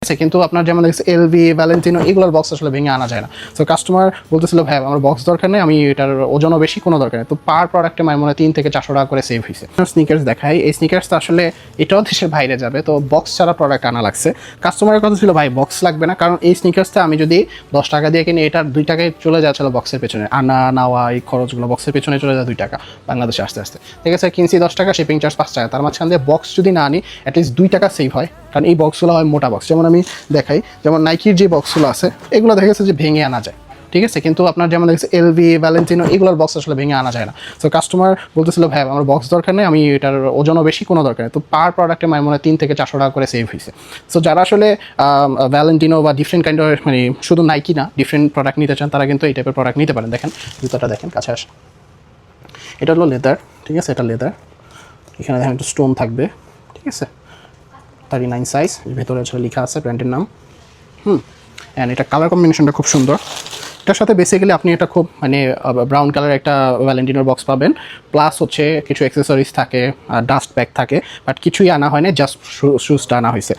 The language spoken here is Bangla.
আছে, কিন্তু আপনার যেমন দেখছি এলভি, ভ্যালেন্টিনো এগুলোর বক্স আসলে ভেঙে আনা যায় না। সো কাস্টমার বলতেছিল ভাই আমার বক্স দরকার নেই, আমি এটার ওজনও বেশি কোনো দরকার নেই। তো পার প্রোডাক্টে আমার মনে হয় 3 থেকে 400 টাকা করে সেভ হয়েছে। স্নিকার্স দেখাই, এই স্নিকার্সটা আসলে এটাও দেশের বাইরে যাবে, তো বক্স ছাড়া প্রোডাক্ট আনা লাগছে। কাস্টমারের কথা ছিল ভাই বক্স লাগবে না, কারণ এই স্নিকার্সটা আমি যদি 10 টাকা দিয়ে কিনি এটার 2 টাকায় চলে যাচ্ছিল বক্সের পেছনে, আনা নেওয়া এই খরচগুলো বক্সের পেছনে চলে যায় 2 টাকা বাংলাদেশে আসতে আসতে। ঠিক আছে, কিনছি 10 টাকা, শিপিং চার্জ 5 টাকা, তার মাঝখান দিয়ে বক্স যদি না আনি অ্যাটলিস্ট 2 টাকা সেভ হয়। কারণ এই বক্সগুলো হয় মোটা বক্স, যেমন আমি দেখাই, যেমন নাইকির যে বক্সগুলো আছে এগুলো দেখা গেছে যে ভেঙে আনা যায়। ঠিক আছে, কিন্তু আপনার যেমন দেখছি এলভি, ভ্যালেন্টিনো এগুলোর বক্স আসলে ভেঙে আনা যায় না। সো কাস্টমার বলতেছিল ভাই আমার বক্স দরকার নেই, আমি এটার ওজনও বেশি কোনো দরকার নেই। তো পার প্রোডাক্টে আমার মনে হয় 3 থেকে 400 টাকা করে সেভ হয়েছে। সো যারা আসলে ভ্যালেন্টিনো বা ডিফারেন্ট কাইন্ড অফ মানে শুধু নাইকি না ডিফারেন্ট প্রোডাক্ট নিতে চান তারা কিন্তু এই টাইপের প্রোডাক্ট নিতে পারেন। দেখেন জুতাটা দেখেন, কাছে আসে, এটা হলো লেদার। ঠিক আছে, এটা লেদার, এখানে দেখেন একটু স্টোন থাকবে। ঠিক আছে, 39 সাইজ, ভেতরে আসলে লেখা আছে ব্র্যান্ডের নাম। অ্যান্ড এটা কালার কম্বিনেশনটা খুব সুন্দর। এটার সাথে বেসিক্যালি আপনি এটা খুব মানে ব্রাউন কালার একটা ভ্যালেন্টিনোর বক্স পাবেন, প্লাস হচ্ছে কিছু অ্যাক্সেসরিজ থাকে, ডাস্ট ব্যাগ থাকে, বাট কিছুই আনা হয় না, জাস্ট শুজটা আনা হয়েছে।